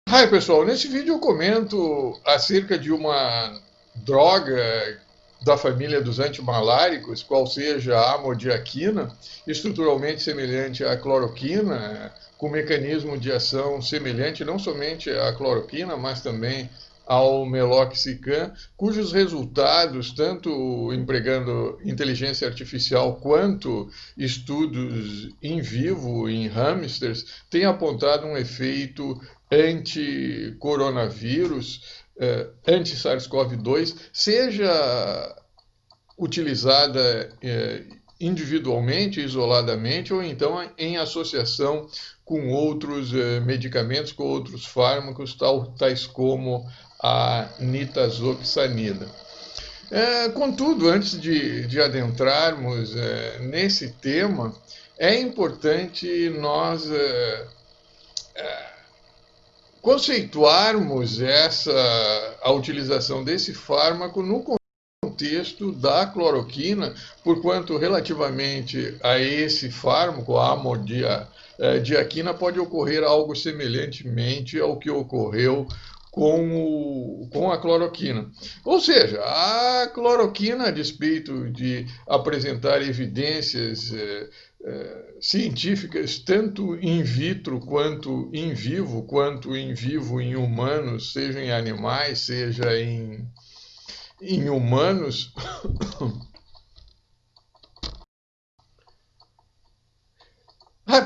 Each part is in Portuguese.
Hi, pessoal. Nesse vídeo eu comento acerca de uma droga da família dos antimaláricos, qual seja a amodiaquina, estruturalmente semelhante à cloroquina, com mecanismo de ação semelhante não somente à cloroquina, mas também ao meloxicam, cujos resultados, tanto empregando inteligência artificial quanto estudos in vivo, em hamsters, têm apontado um efeito anti-coronavírus, anti-SARS-CoV-2, seja utilizada individualmente, isoladamente, ou então em associação com outros medicamentos, com outros fármacos, tais como a nitazoxanida. Contudo, antes de adentrarmos nesse tema, é importante nós conceituarmos a utilização desse fármaco no contexto da cloroquina, porquanto relativamente a esse fármaco, a amodiaquina, pode ocorrer algo semelhantemente ao que ocorreu com a cloroquina. Ou seja, a cloroquina, a despeito de apresentar evidências científicas, tanto in vitro quanto em vivo em humanos, seja em animais, seja em humanos.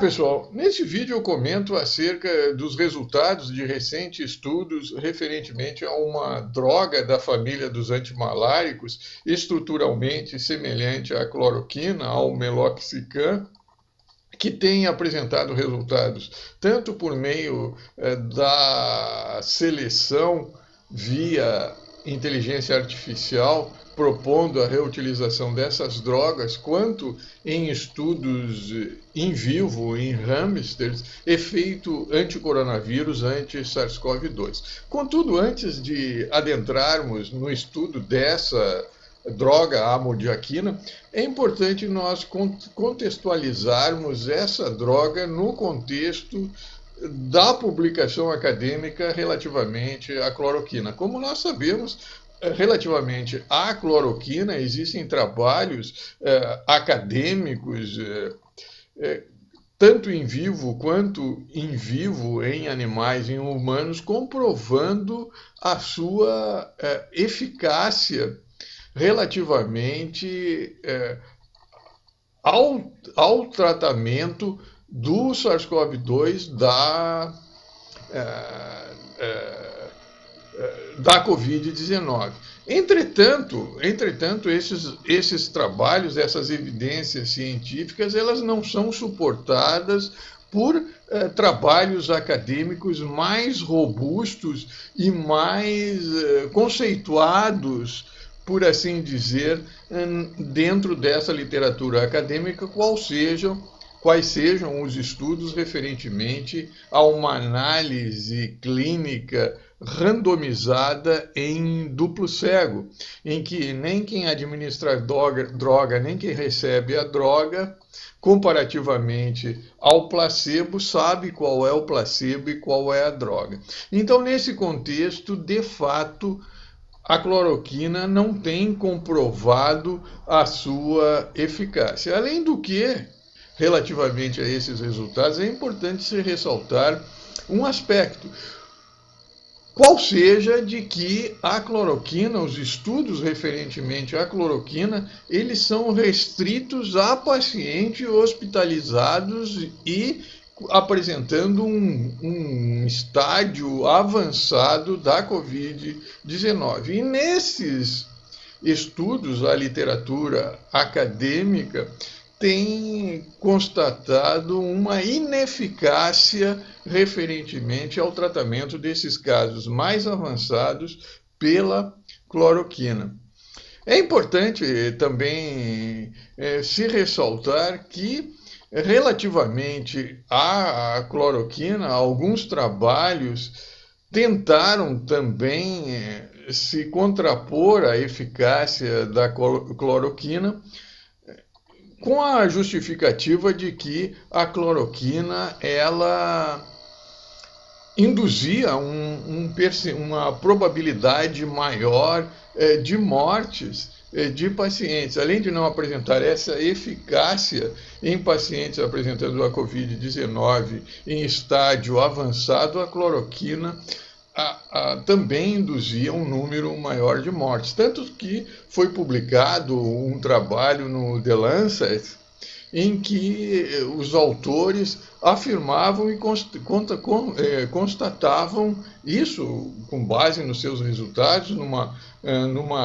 Pessoal, nesse vídeo eu comento acerca dos resultados de recentes estudos referentemente a uma droga da família dos antimaláricos, estruturalmente semelhante à cloroquina, ao meloxicam, que tem apresentado resultados tanto por meio da seleção via inteligência artificial, propondo a reutilização dessas drogas, quanto em estudos in vivo, em hamsters, efeito anticoronavírus, anti-SARS-CoV-2. Contudo, antes de adentrarmos no estudo dessa droga, a amodiaquina, é importante nós contextualizarmos essa droga no contexto da publicação acadêmica relativamente à cloroquina. Como nós sabemos, relativamente à cloroquina, existem trabalhos acadêmicos, tanto em vivo quanto in vivo, em animais, em humanos, comprovando a sua eficácia relativamente ao tratamento do SARS-CoV-2 da Covid-19. Entretanto, esses trabalhos, essas evidências científicas, elas não são suportadas por trabalhos acadêmicos mais robustos e mais conceituados, por assim dizer, dentro dessa literatura acadêmica, quais sejam os estudos referentemente a uma análise clínica randomizada em duplo cego, em que nem quem administra a droga, nem quem recebe a droga, comparativamente ao placebo, sabe qual é o placebo e qual é a droga. Então, nesse contexto, de fato, a cloroquina não tem comprovado a sua eficácia. Além do que, relativamente a esses resultados, é importante se ressaltar um aspecto. Qual seja de que a cloroquina, os estudos referentemente à cloroquina, eles são restritos a pacientes hospitalizados e apresentando um estágio avançado da Covid-19. E nesses estudos, a literatura acadêmica tem constatado uma ineficácia referentemente ao tratamento desses casos mais avançados pela cloroquina. É importante também se ressaltar que, relativamente à cloroquina, alguns trabalhos tentaram também se contrapor à eficácia da cloroquina, com a justificativa de que a cloroquina ela induzia uma probabilidade maior de mortes de pacientes. Além de não apresentar essa eficácia em pacientes apresentando a Covid-19 em estágio avançado, a cloroquina também induzia um número maior de mortes. Tanto que foi publicado um trabalho no The Lancet em que os autores afirmavam e constatavam isso com base nos seus resultados numa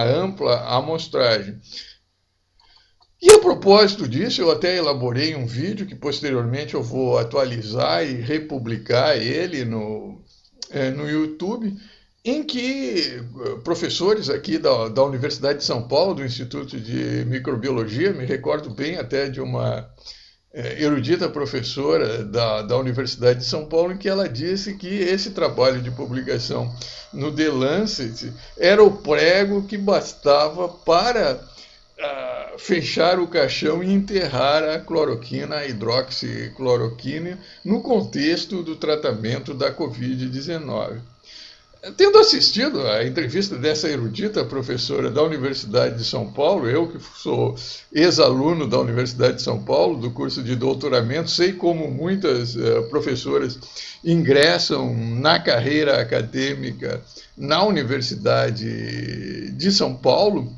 ampla amostragem. E a propósito disso, eu até elaborei um vídeo que posteriormente eu vou atualizar e republicar ele no YouTube, em que professores aqui da Universidade de São Paulo, do Instituto de Microbiologia, me recordo bem até de uma erudita professora da Universidade de São Paulo, em que ela disse que esse trabalho de publicação no The Lancet era o prego que bastava para fechar o caixão e enterrar a cloroquina, a hidroxicloroquina, no contexto do tratamento da Covid-19. Tendo assistido a entrevista dessa erudita professora da Universidade de São Paulo, eu que sou ex-aluno da Universidade de São Paulo, do curso de doutoramento, sei como muitas professoras ingressam na carreira acadêmica na Universidade de São Paulo,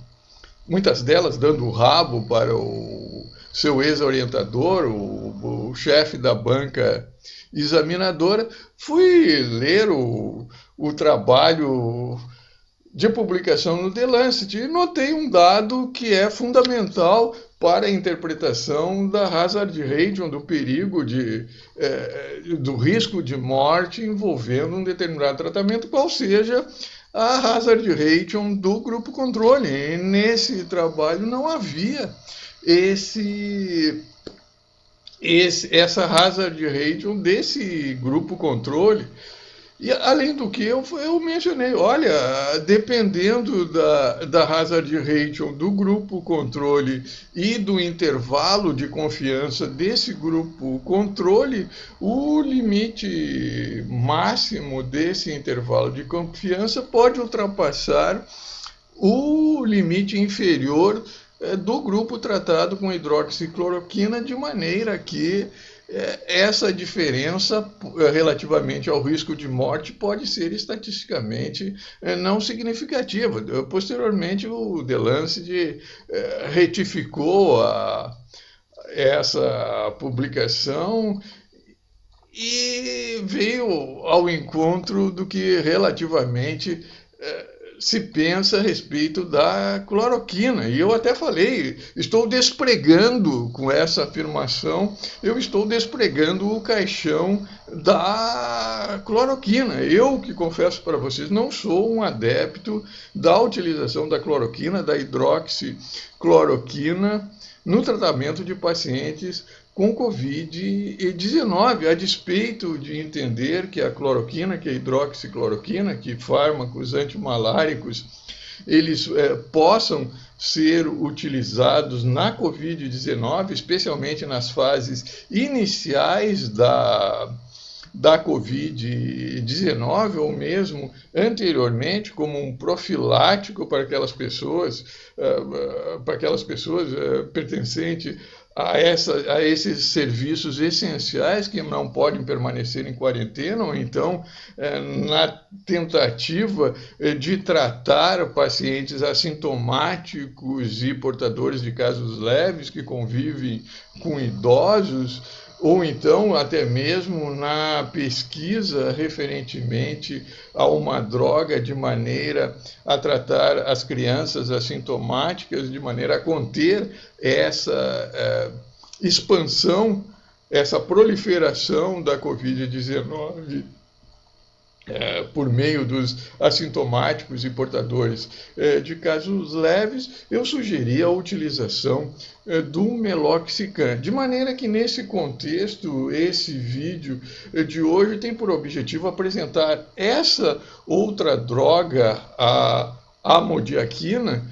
muitas delas dando o rabo para o seu ex-orientador, o chefe da banca examinadora. Fui ler o trabalho de publicação no The Lancet e notei um dado que é fundamental para a interpretação da hazard ratio, do perigo do risco de morte envolvendo um determinado tratamento, qual seja a hazard ratio do grupo controle. E nesse trabalho não havia essa hazard ratio desse grupo controle. E além do que eu mencionei, olha, dependendo da hazard ratio do grupo controle e do intervalo de confiança desse grupo controle, o limite máximo desse intervalo de confiança pode ultrapassar o limite inferior do grupo tratado com hidroxicloroquina, de maneira que essa diferença relativamente ao risco de morte pode ser estatisticamente não significativa. Posteriormente, o The Lancet retificou essa publicação e veio ao encontro do que relativamente se pensa a respeito da cloroquina. E eu até falei, estou despregando com essa afirmação, eu estou despregando o caixão da cloroquina. Eu, que confesso para vocês, não sou um adepto da utilização da cloroquina, da hidroxicloroquina, no tratamento de pacientes com Covid-19, a despeito de entender que a cloroquina, que a hidroxicloroquina, que fármacos antimaláricos, eles possam ser utilizados na Covid-19, especialmente nas fases iniciais da Covid-19, ou mesmo anteriormente, como um profilático para aquelas pessoas pertencentes a esses serviços essenciais que não podem permanecer em quarentena, ou então na tentativa de tratar pacientes assintomáticos e portadores de casos leves que convivem com idosos, ou então até mesmo na pesquisa referentemente a uma droga de maneira a tratar as crianças assintomáticas, de maneira a conter essa expansão, essa proliferação da Covid-19 por meio dos assintomáticos e portadores de casos leves. Eu sugeri a utilização do meloxicam, de maneira que nesse contexto, esse vídeo de hoje tem por objetivo apresentar essa outra droga, a amodiaquina,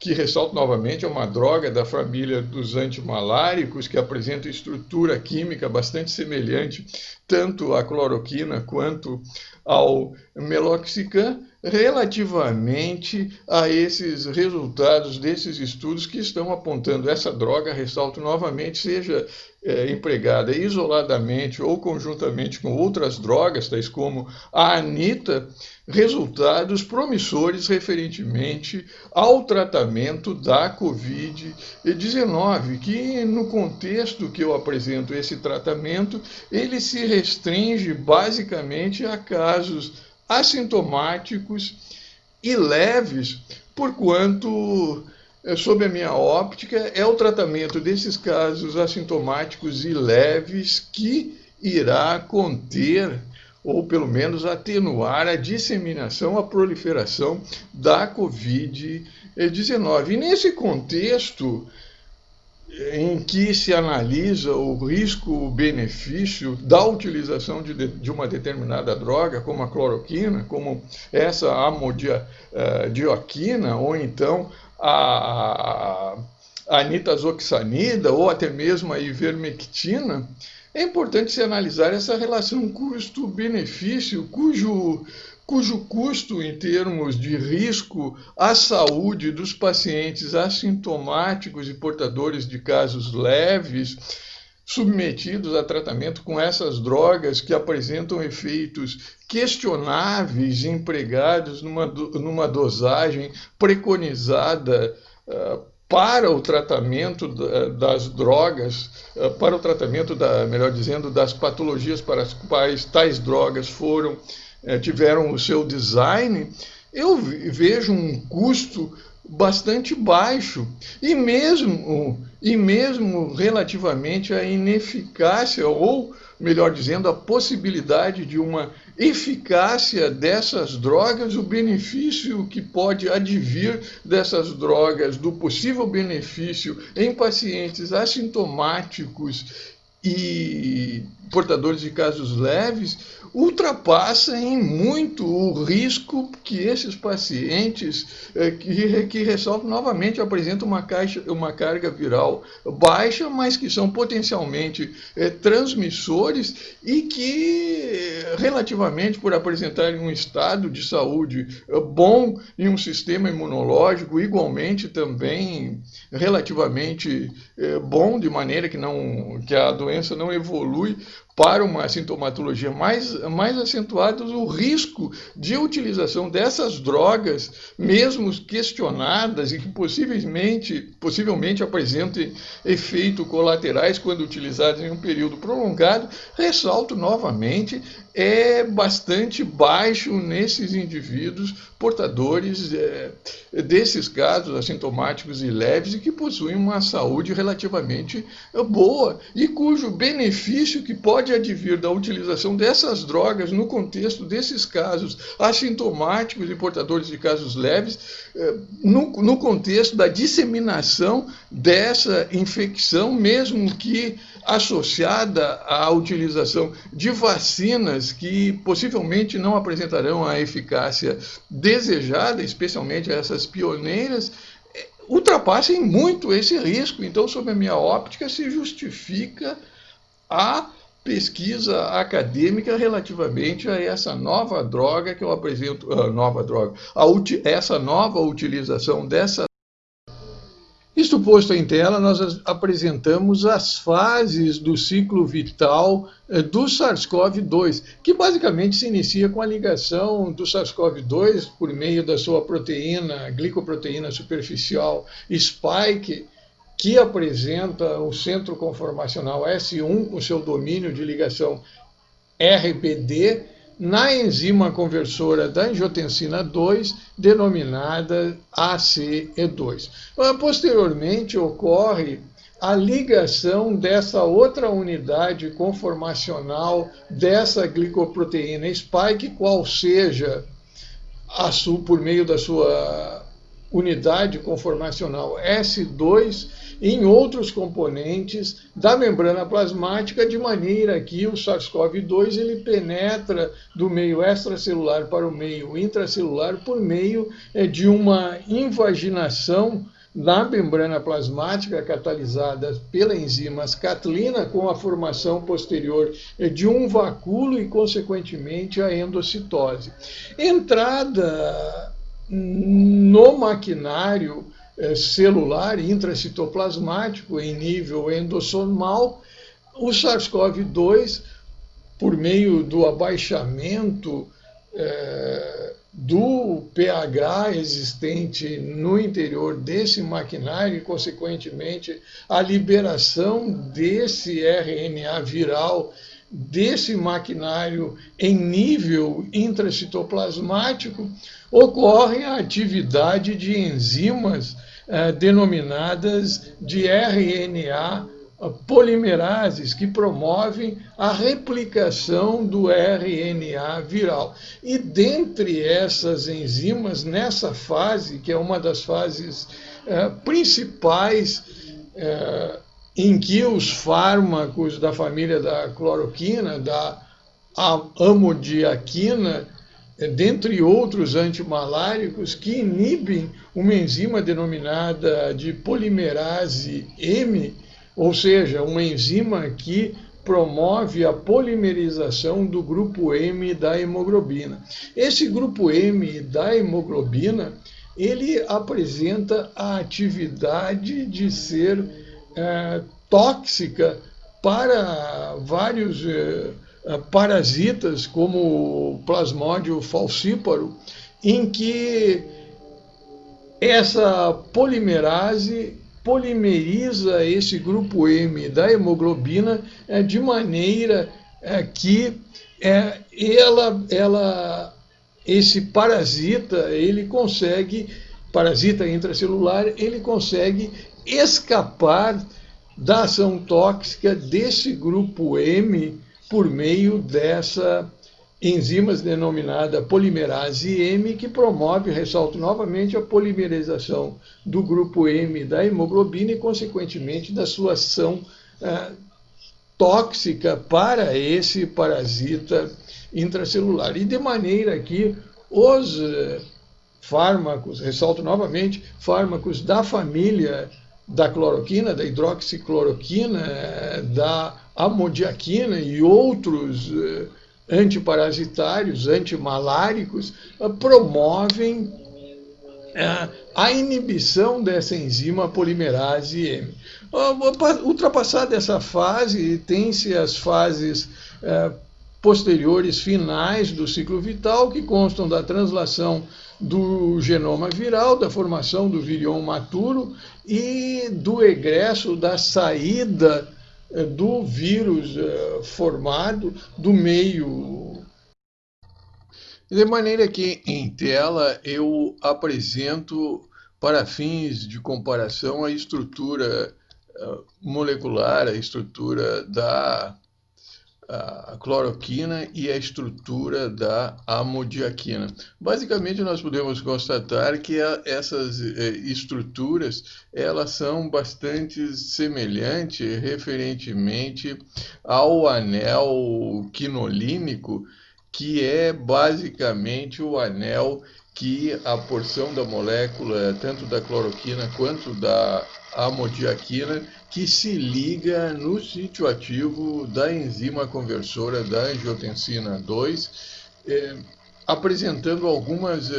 que, ressalto novamente, é uma droga da família dos antimaláricos, que apresenta estrutura química bastante semelhante tanto à cloroquina quanto ao meloxicam, relativamente a esses resultados desses estudos que estão apontando essa droga, ressalto novamente, seja empregada isoladamente ou conjuntamente com outras drogas, tais como a anita, resultados promissores referentemente ao tratamento da Covid-19, que no contexto que eu apresento esse tratamento, ele se restringe basicamente a casos assintomáticos e leves, porquanto, sob a minha óptica, é o tratamento desses casos assintomáticos e leves que irá conter, ou pelo menos atenuar, a disseminação, a proliferação da Covid-19. E nesse contexto, em que se analisa o risco-benefício da utilização de uma determinada droga, como a cloroquina, como essa amodioquina, ou então a nitazoxanida, ou até mesmo a ivermectina, é importante se analisar essa relação custo-benefício, cujo custo em termos de risco à saúde dos pacientes assintomáticos e portadores de casos leves, submetidos a tratamento com essas drogas que apresentam efeitos questionáveis, empregados numa dosagem preconizada para o tratamento das drogas, para o tratamento, melhor dizendo, das patologias para as quais tais drogas tiveram o seu design, eu vejo um custo bastante baixo e mesmo relativamente à ineficácia, ou melhor dizendo, a possibilidade de uma eficácia dessas drogas, o benefício que pode advir dessas drogas, do possível benefício em pacientes assintomáticos e portadores de casos leves, ultrapassa em muito o risco que esses pacientes, que ressalto novamente, apresentam uma carga viral baixa, mas que são potencialmente transmissores e que, relativamente, por apresentarem um estado de saúde bom e um sistema imunológico igualmente também relativamente bom, de maneira que a doença não evolui para uma sintomatologia mais acentuada, o risco de utilização dessas drogas, mesmo questionadas e que possivelmente apresentem efeitos colaterais quando utilizadas em um período prolongado, ressalto novamente, é bastante baixo nesses indivíduos portadores desses casos assintomáticos e leves e que possuem uma saúde relativamente boa e cujo benefício que pode advir da utilização dessas drogas no contexto desses casos assintomáticos e portadores de casos leves, no contexto da disseminação dessa infecção, mesmo que associada à utilização de vacinas que possivelmente não apresentarão a eficácia desejada, especialmente essas pioneiras, ultrapassem muito esse risco. Então, sob a minha óptica, se justifica a pesquisa acadêmica relativamente a essa nova droga que eu apresento, essa nova utilização dessa. Isto posto em tela, nós apresentamos as fases do ciclo vital do SARS-CoV-2, que basicamente se inicia com a ligação do SARS-CoV-2 por meio da sua proteína, glicoproteína superficial spike, que apresenta o centro conformacional S1 com seu domínio de ligação RBD, na enzima conversora da angiotensina 2, denominada ACE2. Posteriormente, ocorre a ligação dessa outra unidade conformacional dessa glicoproteína spike, qual seja por meio da sua unidade conformacional S2 em outros componentes da membrana plasmática, de maneira que o SARS-CoV-2 ele penetra do meio extracelular para o meio intracelular por meio de uma invaginação na membrana plasmática catalisada pela enzima catlina, com a formação posterior de um vacúolo e, consequentemente, a endocitose. Entrada no maquinário celular intracitoplasmático em nível endossomal, o SARS-CoV-2, por meio do abaixamento do pH existente no interior desse maquinário e, consequentemente, a liberação desse RNA viral desse maquinário em nível intracitoplasmático, ocorre a atividade de enzimas denominadas de RNA polimerases, que promovem a replicação do RNA viral. E dentre essas enzimas, nessa fase, que é uma das fases principais em que os fármacos da família da cloroquina, da amodiaquina, dentre outros antimaláricos, que inibem uma enzima denominada de polimerase M, ou seja, uma enzima que promove a polimerização do grupo M da hemoglobina. Esse grupo M da hemoglobina, ele apresenta a atividade de ser tóxica para vários parasitas, como o Plasmodium falciparum, em que essa polimerase polimeriza esse grupo M da hemoglobina de maneira que esse parasita, parasita intracelular, ele consegue escapar da ação tóxica desse grupo M por meio dessa enzima denominada polimerase M, que promove, ressalto novamente, a polimerização do grupo M da hemoglobina e, consequentemente, da sua ação tóxica para esse parasita intracelular. E de maneira que os fármacos, ressalto novamente, fármacos da família da cloroquina, da hidroxicloroquina, da amodiaquina e outros antiparasitários, antimaláricos, promovem a inibição dessa enzima polimerase M. Ultrapassada essa fase, tem-se as fases posteriores finais do ciclo vital, que constam da translação do genoma viral, da formação do virion maturo e do egresso, da saída do vírus formado do meio. De maneira que em tela eu apresento, para fins de comparação, a estrutura molecular, a estrutura da cloroquina e a estrutura da amodiaquina. Basicamente, nós podemos constatar que essas estruturas elas são bastante semelhantes referentemente ao anel quinolínico, que é basicamente o anel que a porção da molécula, tanto da cloroquina quanto da amodiaquina, que se liga no sítio ativo da enzima conversora da angiotensina 2, apresentando algumas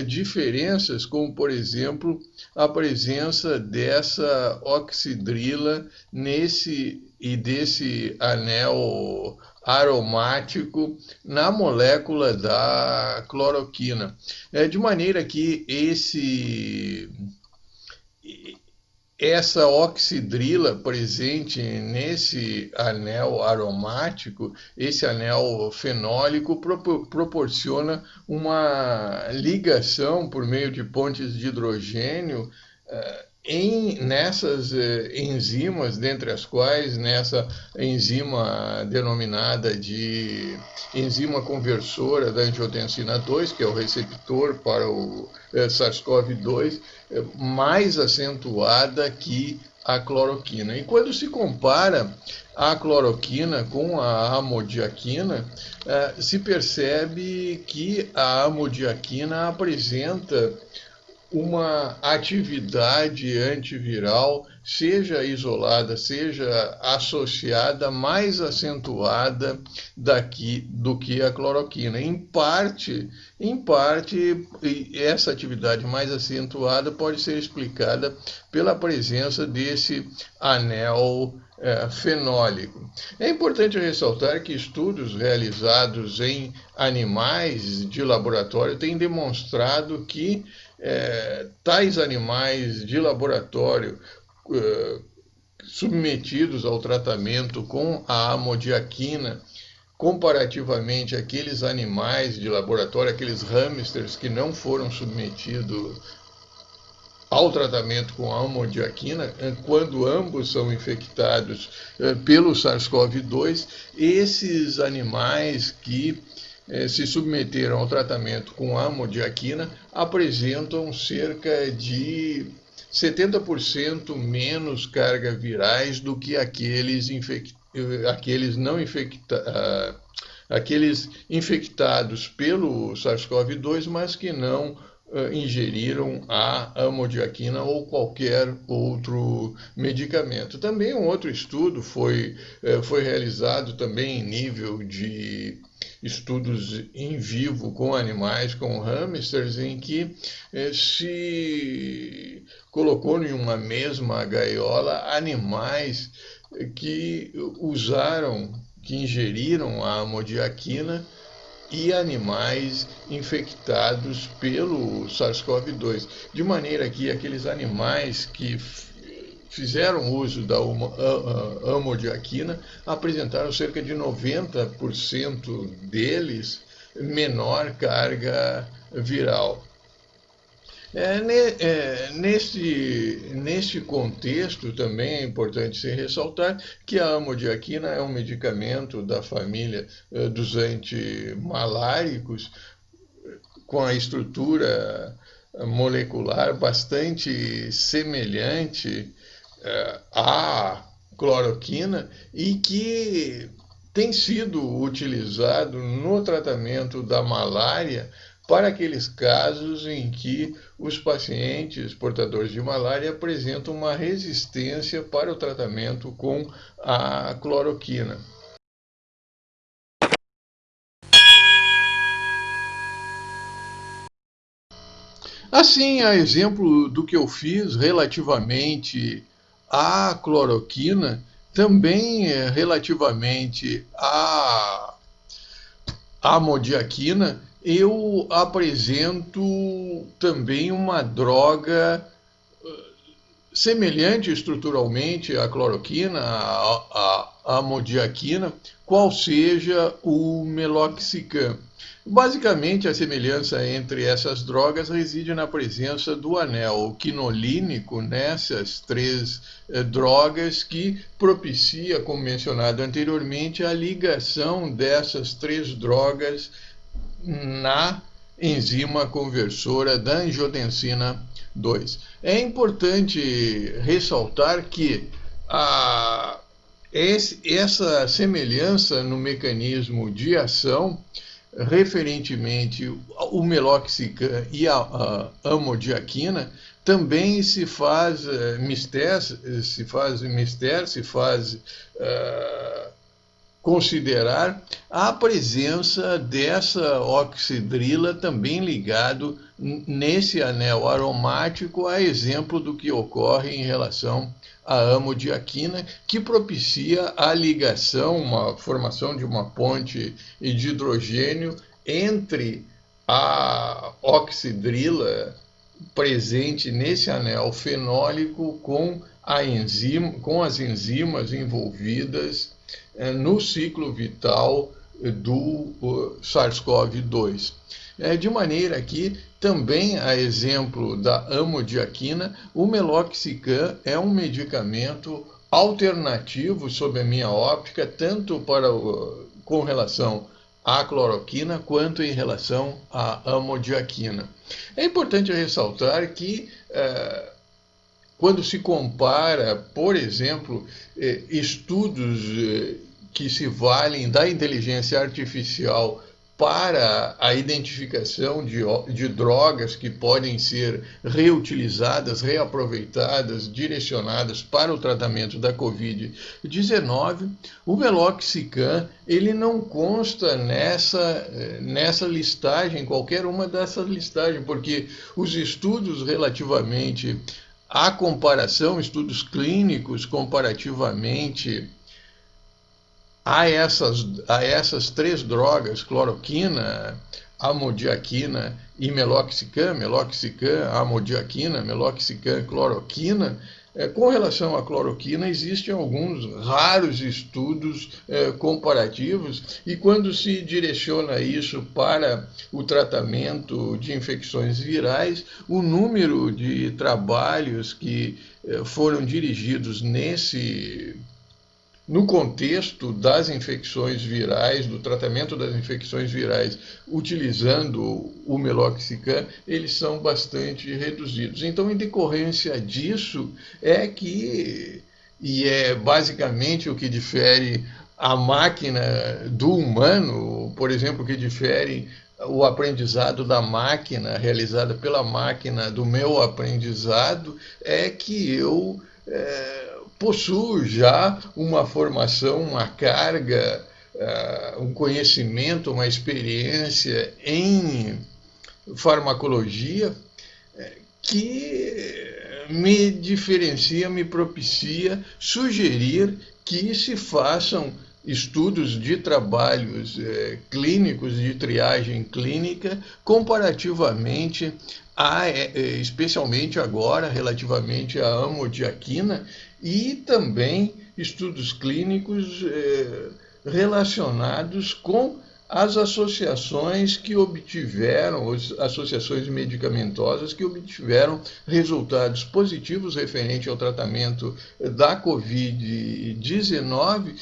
diferenças, como, por exemplo, a presença dessa oxidrila desse anel aromático na molécula da cloroquina. De maneira que essa oxidrila presente nesse anel aromático, esse anel fenólico, proporciona uma ligação por meio de pontes de hidrogênio Nessas enzimas, dentre as quais nessa enzima denominada de enzima conversora da angiotensina 2, que é o receptor para o SARS-CoV-2, mais acentuada que a cloroquina. E quando se compara a cloroquina com a amodiaquina, se percebe que a amodiaquina apresenta uma atividade antiviral, seja isolada, seja associada, mais acentuada do que a cloroquina. Em parte, essa atividade mais acentuada pode ser explicada pela presença desse anel fenólico. É importante ressaltar que estudos realizados em animais de laboratório têm demonstrado que tais animais de laboratório submetidos ao tratamento com a amodiaquina, comparativamente àqueles animais de laboratório, aqueles hamsters que não foram submetidos ao tratamento com a amodiaquina, quando ambos são infectados pelo SARS-CoV-2, esses animais que se submeteram ao tratamento com a amodiaquina apresentam cerca de 70% menos carga virais do que aqueles infectados pelo SARS-CoV-2, mas que não ingeriram a amodiaquina ou qualquer outro medicamento. Também um outro estudo foi realizado também em nível de estudos em vivo com animais, com hamsters, em que se colocou em uma mesma gaiola animais que ingeriram a amodiaquina e animais infectados pelo SARS-CoV-2, de maneira que aqueles animais que fizeram uso da amodiaquina apresentaram cerca de 90% deles menor carga viral. Neste contexto, também é importante se ressaltar que a amodiaquina é um medicamento da família dos antimaláricos, com a estrutura molecular bastante semelhante à cloroquina e que tem sido utilizado no tratamento da malária para aqueles casos em que os pacientes portadores de malária apresentam uma resistência para o tratamento com a cloroquina. Assim, a exemplo do que eu fiz relativamente à cloroquina, também relativamente à amodiaquina, eu apresento também uma droga semelhante estruturalmente à cloroquina, à amodiaquina, qual seja o meloxicam. Basicamente, a semelhança entre essas drogas reside na presença do anel quinolínico nessas três drogas, que propicia, como mencionado anteriormente, a ligação dessas três drogas na enzima conversora da angiotensina 2. É importante ressaltar que essa semelhança no mecanismo de ação, referentemente o meloxicam e a amodiaquina, também se faz considerar a presença dessa oxidrila também ligado nesse anel aromático, a exemplo do que ocorre em relação à amodiaquina, que propicia a ligação, a formação de uma ponte de hidrogênio entre a oxidrila presente nesse anel fenólico com as enzimas envolvidas no ciclo vital do SARS-CoV-2. De maneira que, também a exemplo da amodiaquina, o meloxicam é um medicamento alternativo, sob a minha óptica, tanto com relação à cloroquina quanto em relação à amodiaquina. É importante ressaltar que quando se compara, por exemplo, estudos que se valem da inteligência artificial para a identificação de drogas que podem ser reutilizadas, reaproveitadas, direcionadas para o tratamento da Covid-19, o meloxicam ele não consta nessa listagem, qualquer uma dessas listagens, porque os estudos relativamente à comparação, estudos clínicos comparativamente a essas três drogas, cloroquina, amodiaquina e meloxicam, amodiaquina, meloxicam, cloroquina. Com relação à cloroquina, existem alguns raros estudos comparativos, e quando se direciona isso para o tratamento de infecções virais, o número de trabalhos que foram dirigidos no contexto das infecções virais, do tratamento das infecções virais, utilizando o meloxicam, eles são bastante reduzidos. Então, em decorrência disso, e é basicamente o que difere a máquina do humano, por exemplo, o que difere o aprendizado da máquina, realizada pela máquina, do meu aprendizado, é que eu possuo já uma formação, uma carga, um conhecimento, uma experiência em farmacologia que me diferencia, me propicia sugerir que se façam estudos de trabalhos clínicos, de triagem clínica, comparativamente especialmente agora, relativamente à amodiaquina, e também estudos clínicos relacionados com as associações que obtiveram, as associações medicamentosas que obtiveram resultados positivos referente ao tratamento da Covid-19,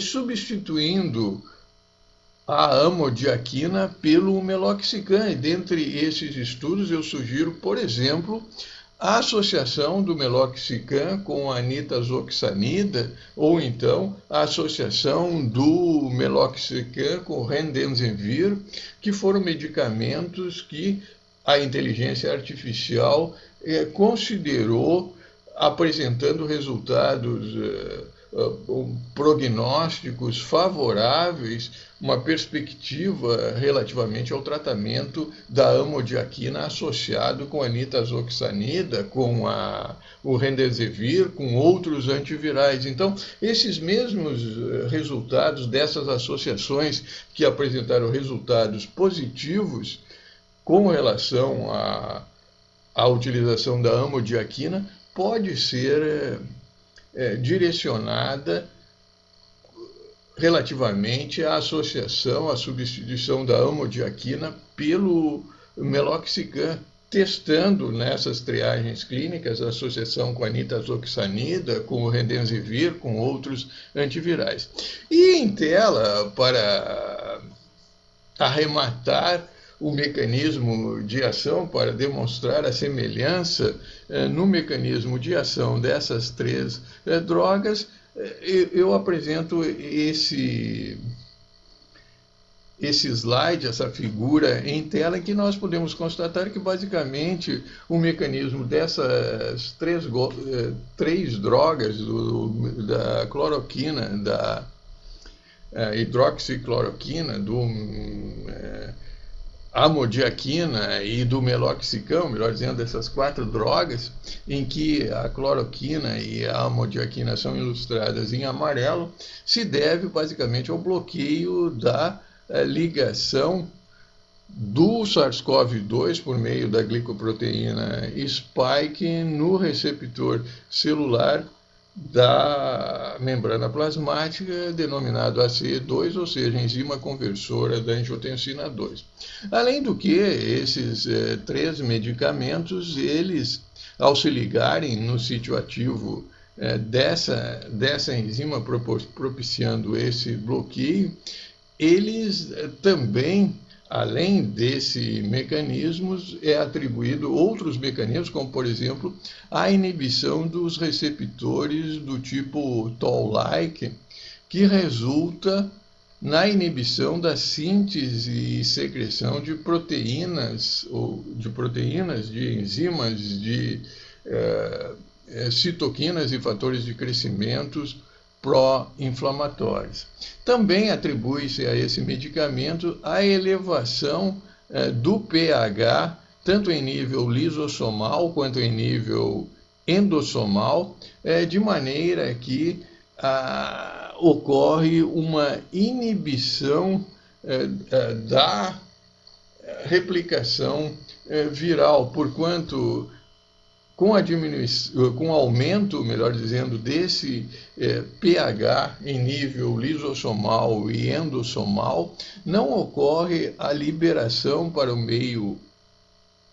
substituindo a amodiaquina pelo meloxicam. E dentre esses estudos eu sugiro, por exemplo, a associação do meloxicam com a nitazoxanida, ou então a associação do meloxicam com o remdesivir, que foram medicamentos que a inteligência artificial considerou apresentando resultados prognósticos favoráveis, uma perspectiva relativamente ao tratamento da amodiaquina associado com a nitazoxanida, com o remdesivir, com outros antivirais. Então, esses mesmos resultados dessas associações que apresentaram resultados positivos com relação à utilização da amodiaquina pode ser direcionada relativamente à associação, à substituição da amodiaquina pelo meloxicam, testando nessas triagens clínicas a associação com a nitazoxanida, com o remdesivir, com outros antivirais. E em tela, para arrematar o mecanismo de ação, para demonstrar a semelhança no mecanismo de ação dessas três drogas, eu apresento esse slide, essa figura em tela, em que nós podemos constatar que, basicamente, o mecanismo dessas três drogas, da cloroquina, da hidroxicloroquina, do amodiaquina e do meloxicam, melhor dizendo, dessas quatro drogas, em que a cloroquina e a amodiaquina são ilustradas em amarelo, se deve basicamente ao bloqueio da ligação do SARS-CoV-2 por meio da glicoproteína spike no receptor celular da membrana plasmática, denominado ACE2, ou seja, enzima conversora da angiotensina 2. Além do que, esses três medicamentos, eles, ao se ligarem no sítio ativo dessa enzima, propiciando esse bloqueio, eles também, além desse mecanismos, é atribuído outros mecanismos, como, por exemplo, a inibição dos receptores do tipo Toll-like, que resulta na inibição da síntese e secreção de proteínas, de enzimas, de citoquinas e fatores de crescimento pró-inflamatórios. Também atribui-se a esse medicamento a elevação do pH, tanto em nível lisossomal quanto em nível endossomal, de maneira que ocorre uma inibição da replicação viral, porquanto com o aumento, melhor dizendo, desse pH em nível lisossomal e endossomal, não ocorre a liberação para o meio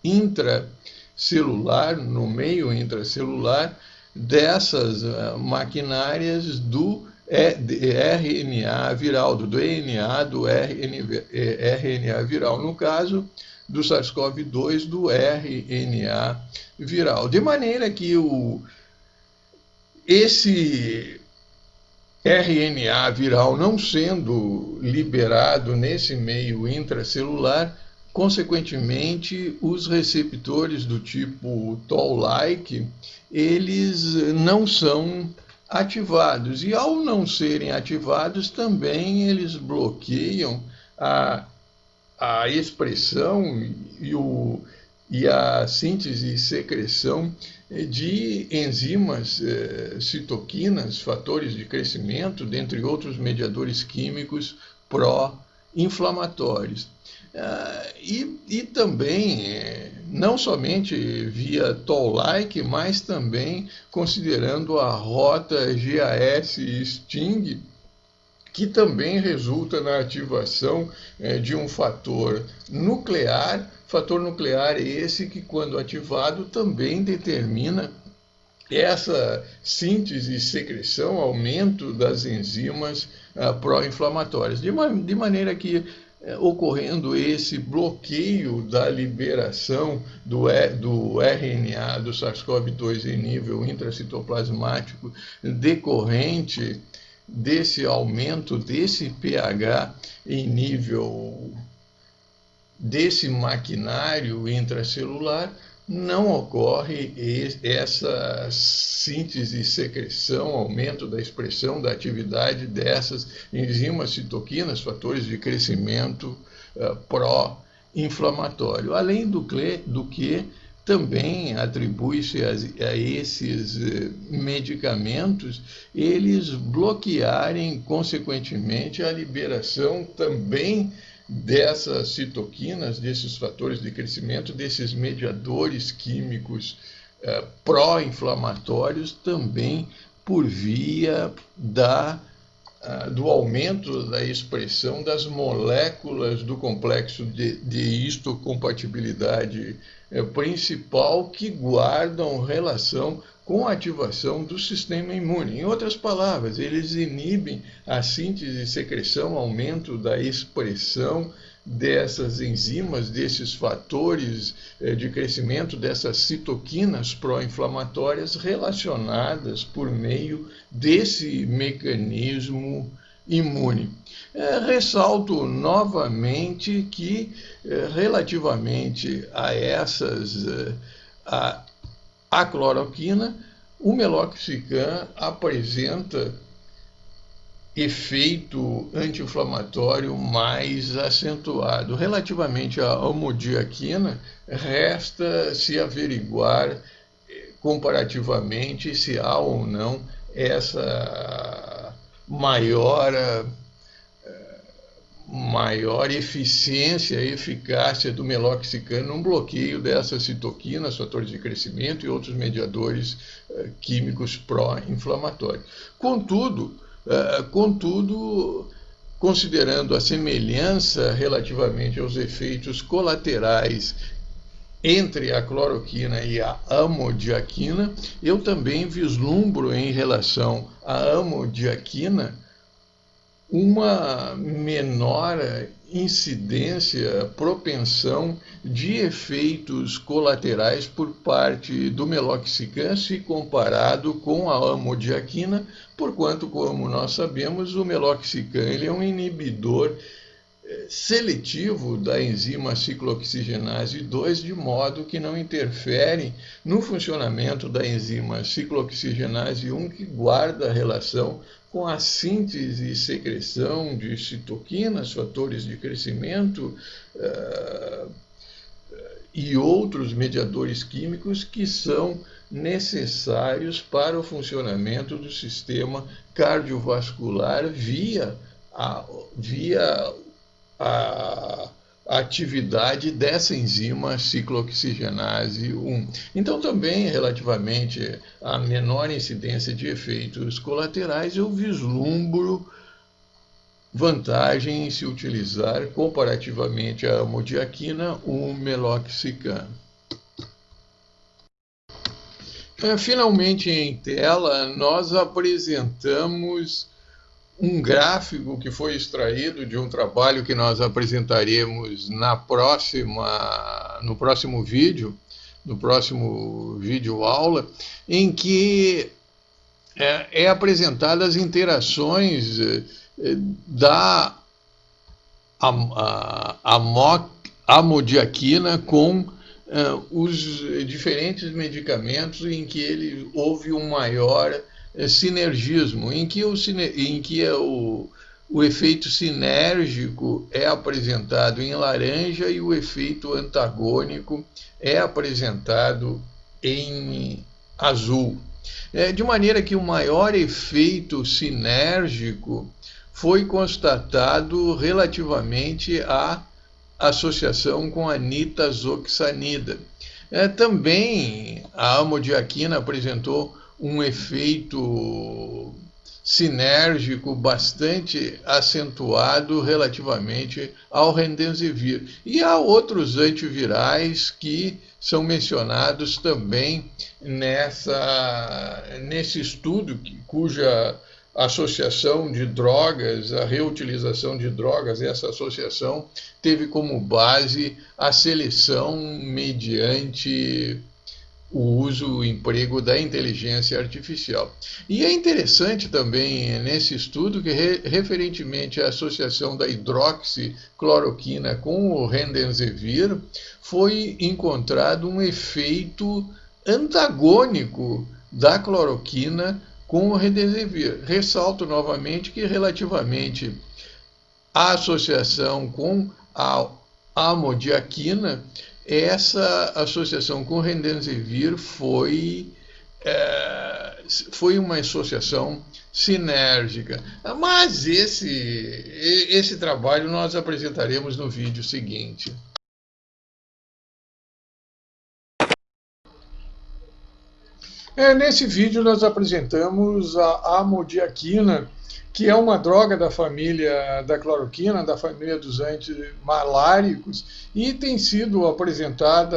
intracelular, no meio intracelular, dessas maquinárias do RNA viral, do DNA do RNA viral, no caso do SARS-CoV-2, do RNA viral. De maneira que esse RNA viral não sendo liberado nesse meio intracelular, consequentemente, os receptores do tipo Toll-like, eles não são ativados. E ao não serem ativados, também eles bloqueiam a expressão e a síntese e secreção de enzimas, citoquinas, fatores de crescimento, dentre outros mediadores químicos pró-inflamatórios. E também, não somente via Toll-like, mas também considerando a rota GAS-STING, que também resulta na ativação de um fator nuclear esse que, quando ativado, também determina essa síntese e secreção, aumento das enzimas pró-inflamatórias, de maneira que, ocorrendo esse bloqueio da liberação do RNA do SARS-CoV-2 em nível intracitoplasmático decorrente desse aumento desse pH em nível desse maquinário intracelular, não ocorre essa síntese e secreção, aumento da expressão da atividade dessas enzimas, citoquinas, fatores de crescimento pró-inflamatório. Além do que também atribui-se a esses medicamentos eles bloquearem, consequentemente, a liberação também dessas citoquinas, desses fatores de crescimento, desses mediadores químicos pró-inflamatórios, também por via do aumento da expressão das moléculas do complexo de histocompatibilidade principal, que guardam relação com a ativação do sistema imune. Em outras palavras, eles inibem a síntese e secreção, aumento da expressão dessas enzimas, desses fatores de crescimento, dessas citoquinas pró-inflamatórias relacionadas por meio desse mecanismo imune. Ressalto novamente que, relativamente a a cloroquina, o meloxicam apresenta efeito anti-inflamatório mais acentuado. Relativamente à almodiaquina, resta se averiguar comparativamente se há ou não essa maior maior eficiência e eficácia do meloxicam no bloqueio dessas citoquinas, fatores de crescimento e outros mediadores químicos pró-inflamatórios. Contudo, considerando a semelhança relativamente aos efeitos colaterais entre a cloroquina e a amodiaquina, eu também vislumbro em relação à amodiaquina uma menor incidência, propensão de efeitos colaterais por parte do meloxicam se comparado com a amodiaquina, porquanto, como nós sabemos, o meloxicam ele é um inibidor seletivo da enzima ciclooxigenase 2, de modo que não interfere no funcionamento da enzima ciclooxigenase 1, que guarda relação com a síntese e secreção de citoquinas, fatores de crescimento e outros mediadores químicos que são necessários para o funcionamento do sistema cardiovascular via a atividade dessa enzima ciclooxigenase 1. Então, também, relativamente à menor incidência de efeitos colaterais, eu vislumbro vantagem em se utilizar, comparativamente à amodiaquina, o meloxicam. Finalmente, em tela, nós apresentamos um gráfico que foi extraído de um trabalho que nós apresentaremos no próximo vídeo aula, em que é apresentadas as interações da amodiaquina com os diferentes medicamentos em que houve um maior sinergismo, em que o efeito sinérgico é apresentado em laranja e o efeito antagônico é apresentado em azul. De maneira que o maior efeito sinérgico foi constatado relativamente à associação com a nitazoxanida. Também a amodiaquina apresentou um efeito sinérgico bastante acentuado relativamente ao remdesivir. E há outros antivirais que são mencionados também nesse estudo, cuja associação de drogas, a reutilização de drogas, essa associação teve como base a seleção mediante o emprego da inteligência artificial. E é interessante também nesse estudo que, referentemente à associação da hidroxicloroquina com o remdesivir, foi encontrado um efeito antagônico da cloroquina com o remdesivir. Ressalto novamente que, relativamente à associação com a amodiaquina, essa associação com remdesivir foi uma associação sinérgica. Mas esse trabalho nós apresentaremos no vídeo seguinte. Nesse vídeo nós apresentamos a amodiaquina, que é uma droga da família da cloroquina, da família dos antimaláricos, e tem sido apresentada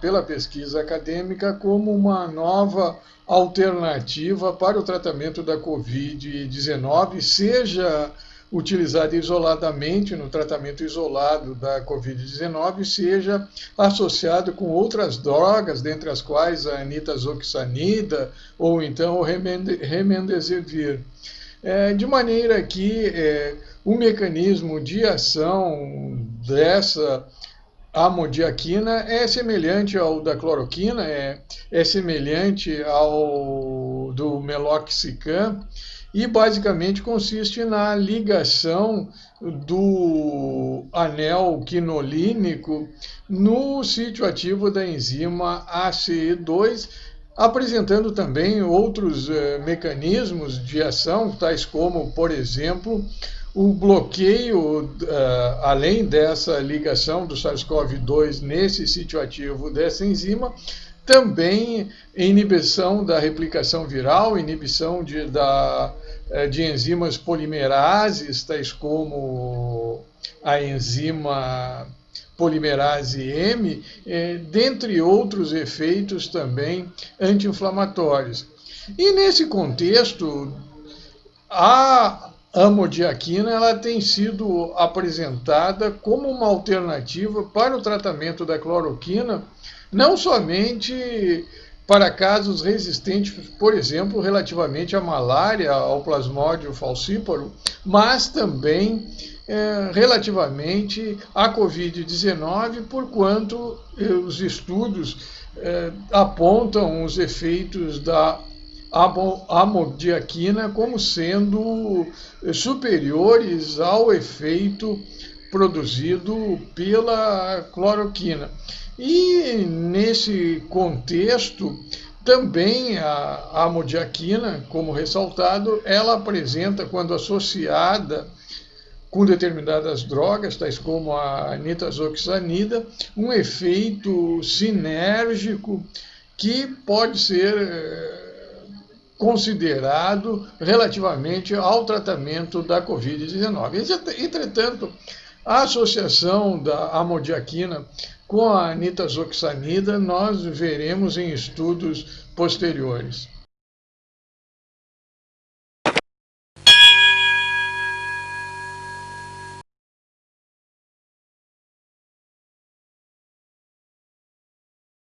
pela pesquisa acadêmica como uma nova alternativa para o tratamento da Covid-19, seja utilizada isoladamente no tratamento isolado da Covid-19, seja associado com outras drogas, dentre as quais a nitazoxanida ou então o remdesivir. De maneira que o mecanismo de ação dessa amodiaquina é semelhante ao da cloroquina, é semelhante ao do meloxicam, e basicamente consiste na ligação do anel quinolínico no sítio ativo da enzima ACE2, apresentando também outros mecanismos de ação, tais como, por exemplo, o bloqueio, além dessa ligação do SARS-CoV-2 nesse sítio ativo dessa enzima, também inibição da replicação viral, inibição de enzimas polimerases, tais como a enzima polimerase M, dentre outros efeitos também anti-inflamatórios. E nesse contexto, a amodiaquina ela tem sido apresentada como uma alternativa para o tratamento da cloroquina, não somente para casos resistentes, por exemplo, relativamente à malária, ao plasmódio falciparum, mas também relativamente à Covid-19, porquanto os estudos apontam os efeitos da amodiaquina como sendo superiores ao efeito produzido pela cloroquina. E nesse contexto, também a amodiaquina, como ressaltado, ela apresenta, quando associada com determinadas drogas, tais como a nitazoxanida, um efeito sinérgico que pode ser considerado relativamente ao tratamento da Covid-19. Entretanto, a associação da amodiaquina com a nitazoxanida nós veremos em estudos posteriores.